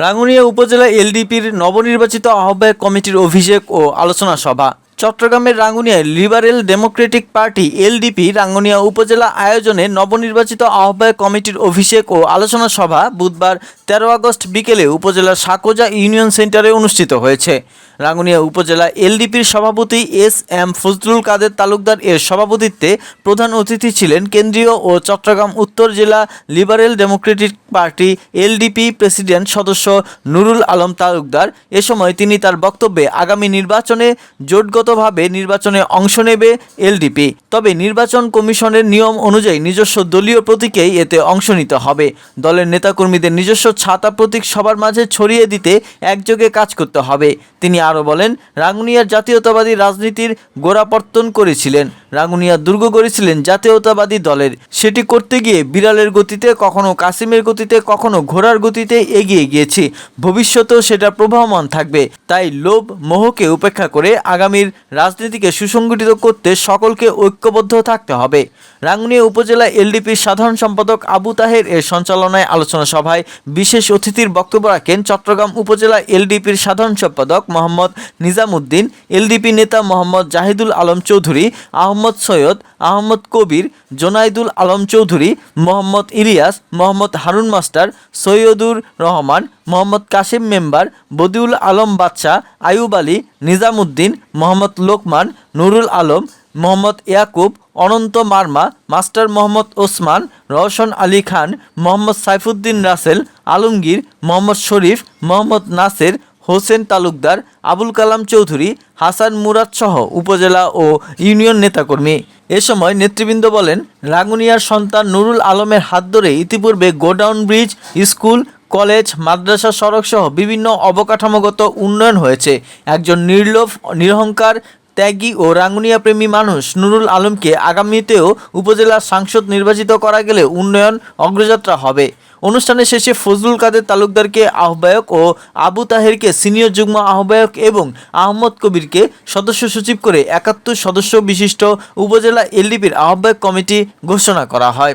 রাঙ্গুনিয়া উপজেলা এলডিপির নবনির্বাচিত আহ্বায়ক কমিটির অভিষেক ও আলোচনা সভা। চট্টগ্রামের রাঙ্গুনিয়ায় liberal democratic party LDP Rangunia উপজেলা আয়োজনে নবনির্বাচিত আহ্বায়ক কমিটির অভিষেক ও আলোচনা সভা বুধবার 13 আগস্ট বিকেলে উপজেলার সাকোজা ইউনিয়ন সেন্টারে অনুষ্ঠিত হয়েছে। রাঙ্গুনিয়া উপজেলা এলডিপির সভাপতি এস এম ফজলুল কাদের তালুকদার এর সভাপতিত্বে প্রধান অতিথি ছিলেন কেন্দ্রীয় ও চট্টগ্রাম উত্তর জেলা liberal democratic party LDP president সদস্য নুরুল আলম তালুকদার। এ সময় তিনি তার বক্তব্যে আগামী নির্বাচনে জোটগতভাবে নির্বাচনে অংশ নেবে এলডিপি, তবে নির্বাচন কমিশনের নিয়ম অনুযায়ী নিজস্ব দলীয় প্রতীকেই এতে অংশ নিতে হবে। দলের নেতাকর্মীদের নিজস্ব ছাতা প্রতীক সবার মাঝে ছড়িয়ে দিতে একযোগে কাজ করতে হবে। তিনি আরও বলেন, রাঙ্গুনিয়ার জাতীয়তাবাদী রাজনীতির গোড়াপত্তন করেছিলেন, রাঙ্গুনিয়া দুর্গ গড়েছিলেন জাতীয়তাবাদী দলের। সেটি করতে গিয়ে বিড়ালের গতিতে, কখনো কাসিমের গতিতে, কখনো ঘোড়ার গতিতে এগিয়ে গিয়েছি, ভবিষ্যতেও সেটা প্রবাহমান থাকবে। তাই লোভ মোহকে উপেক্ষা করে আগামীর রাজনীতিকে সুসংগঠিত করতে সকলকে ঐক্যবদ্ধ থাকতে হবে। রাঙ্গুনিয়া উপজেলা এলডিপির সাধারণ সম্পাদক আবু তাহের এর সঞ্চালনায় আলোচনা সভায় বিশেষ অতিথির বক্তব্য রাখেন চট্টগ্রাম উপজেলা এলডিপির সাধারণ সম্পাদক মোহাম্মদ নিজামুদ্দিন, এলডিপি নেতা মোহাম্মদ জাহিদুল আলম চৌধুরী, আহমদ সৈয়দ, আহমদ কবির, জোনাইদুল আলম চৌধুরী, মোহাম্মদ ইলিয়াস, মোহাম্মদ হারুন মাস্টার, সৈয়দুর রহমান, মোহাম্মদ কাসিম মেম্বার, বদিউল আলম বাদশা, আয়ুব আলী, নিজামুদ্দিন, মোহাম্মদ লোকমান, নুরুল আলম, মোহাম্মদ ইয়াকুব, অনন্ত মার্মা, মাস্টার মোহাম্মদ ওসমান, রওশন আলী খান, মোহাম্মদ সাইফুদ্দিন রাসেল, আলমগীর, মোহাম্মদ শরীফ, মোহাম্মদ নাসের, হোসেন তালুকদার, আবুল কালাম চৌধুরী, হাসান মুরাদ সহ উপজেলা ও ইউনিয়ন নেতাকর্মী। এ সময় নেতৃবৃন্দ বলেন, রাঙ্গুনিয়ার সন্তান নুরুল আলমের হাত ধরে ইতিপূর্বে গোডাউন ব্রিজ, স্কুল, কলেজ, মাদ্রাসা, সড়ক সহ বিভিন্ন অবকাঠামোগত উন্নয়ন হয়েছে। একজন নির্লোভ, নিরহংকার, ত্যাগী ও রাঙ্গুনিয়া প্রেমী মানুষ নুরুল আলমকে আগামীতেও উপজেলার সাংসদ নির্বাচিত করা গেলে উন্নয়ন অগ্রযাত্রা হবে। অনুষ্ঠানের শেষে ফজলুল কাদের তালুকদারকে আহ্বায়ক ও আবু তাহেরকে সিনিয়র যুগ্ম আহ্বায়ক এবং আহমদ কবিরকে সদস্য সচিব করে 71 সদস্য বিশিষ্ট উপজেলা এলডিপির আহ্বায়ক কমিটি ঘোষণা করা হয়।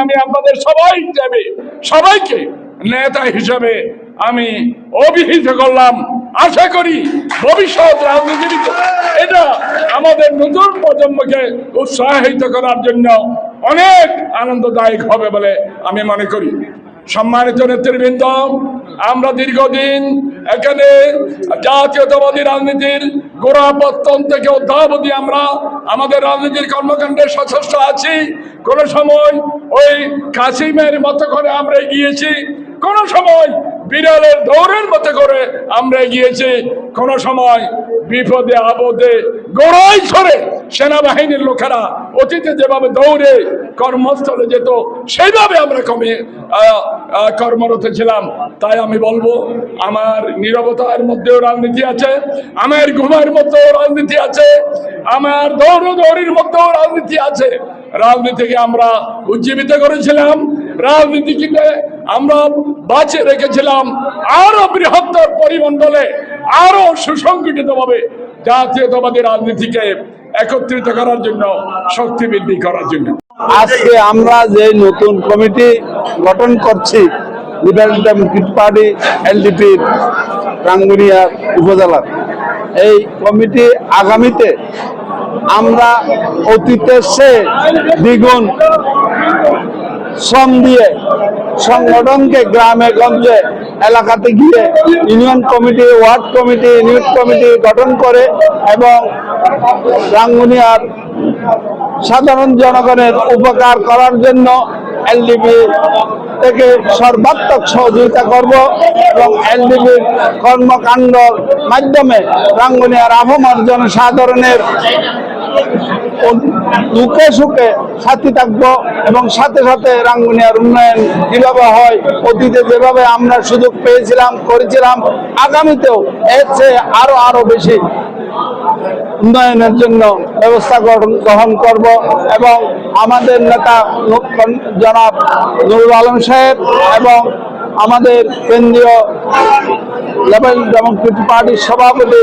আমি আপনাদের সবাইকে নেতা হিসাবে আমি অভিহিত করলাম। আশা করি ভবিষ্যৎ রাজনীতিবিদ এটা আমাদের নতুন প্রজন্মকে উৎসাহিত করার জন্য অনেক আনন্দদায়ক হবে বলে আমি মনে করি। সম্মানিত নেতৃবৃন্দ, আমরা দীর্ঘদিন এখানে জাতীয়তাবাদী রাজনীতির গোড়াপত্তন থেকে অদ্যাবধি আমরা আমাদের রাজনীতির কর্মকাণ্ডে সচেষ্ট আছি। কোন সময় ওই কাসিমের মতো করে আমরা এগিয়েছি, কোন সময় বিড়ালের দৌড়ের মতো করে আমরা এগিয়েছি, কোন সময় বিপদে আপদে গোড়ায় ছড়ে সেনাবাহিনীর লোকেরা অতীতে যেভাবে দৌড়ে কর্মস্থলে যেত সেইভাবে আমরা কর্মরত ছিলাম। তাই আমি বলবো, আমার নীরবতার মধ্যেও রাজনীতি আছে, আমার ঘুমের মধ্যেও রাজনীতি আছে, আমার দৌড়ির মধ্যেও রাজনীতি আছে। রাজনীতিকে আমরা উজ্জীবিত করেছিলাম, রাজনীতিকে আমরা বাঁচিয়ে রেখেছিলাম আরো বৃহত্তর পরিমণ্ডলে, আরো সুসংগঠিত ভাবে জাতীয়তাবাদী রাজনীতিকে একত্রিত করার জন্য, শক্তি বৃদ্ধি করার জন্য। আজকে আমরা যে নতুন কমিটি গঠন করছি, liberal democratic party LDP Rangunia উপজেলার, এই কমিটি আগামীতে আমরা অতীতের চেয়ে দ্বিগুণ শ্রম দিয়ে সংগঠনকে গ্রামে গঞ্জে এলাকাতে গিয়ে union committee, word committee, unit committee গঠন করে এবং রাঙ্গুনিয়ার সাধারণ জনগণের উপকার করার জন্য এলডিপি থেকে সর্বাত্মক সহযোগিতা করব এবং এলডিপির কর্মকাণ্ডের মাধ্যমে রাঙ্গুনিয়ার আপামর জনসাধারণের দুঃখে সুখে সাথী থাকবো এবং সাথে সাথে রাঙ্গুনিয়ার উন্নয়ন কিভাবে হয়, অতীতে যেভাবে আমরা সুযোগ পেয়েছিলাম, করেছিলাম, আগামীতেও এর চেয়ে আরো বেশি উন্নয়নের জন্য ব্যবস্থা গ্রহণ করব এবং আমাদের নেতা জনাব নুরুল আলম সাহেব এবং আমাদের কেন্দ্রীয় লিবারেল ডেমোক্রেটিক পার্টির সভাপতি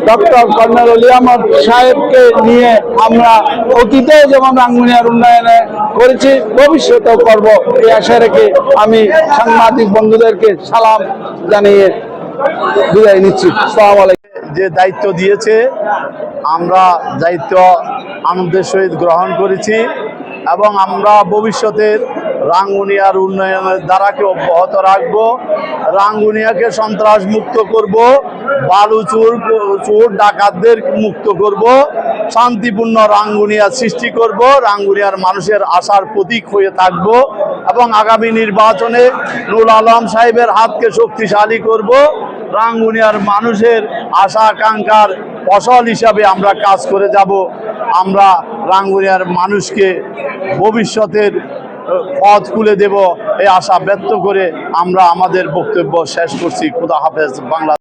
ডক্টর কর্নেল অলি আহমদ সাহেবকে নিয়ে আমরা অতীতেও যেমন রাঙ্গুনিয়ার উন্নয়নে করেছি, ভবিষ্যতেও করব এই আশা রেখে আমি সাংবাদিক বন্ধুদেরকে সালাম জানিয়ে বিদায় নিচ্ছি। আসসালামু আলাইকুম। যে দায়িত্ব দিয়েছে আমরা দায়িত্ব আনন্দের সহিত গ্রহণ করেছি এবং আমরা ভবিষ্যতের রাঙ্গুনিয়ার উন্নয়নের ধারাকে অব্যাহত রাখব। রাঙ্গুনিয়াকে সন্ত্রাস মুক্ত করব, বালু চোর ডাকাতদের মুক্ত করব, শান্তিপূর্ণ রাঙ্গুনিয়া সৃষ্টি করব, রাঙ্গুনিয়ার মানুষের আশার প্রতীক হয়ে থাকব এবং আগামী নির্বাচনে নুরুল আলম সাহেবের হাতকে শক্তিশালী করব। রাঙ্গুনিয়ার মানুষের আশা আকাঙ্ক্ষার ফসল হিসাবে আমরা কাজ করে যাব। আমরা রাঙ্গুনিয়ার মানুষকে ভবিষ্যতের পথ খুলে দেব এই আশা ব্যক্ত করে আমরা আমাদের বক্তব্য শেষ করছি। খোদা হাফেজ। বাংলা।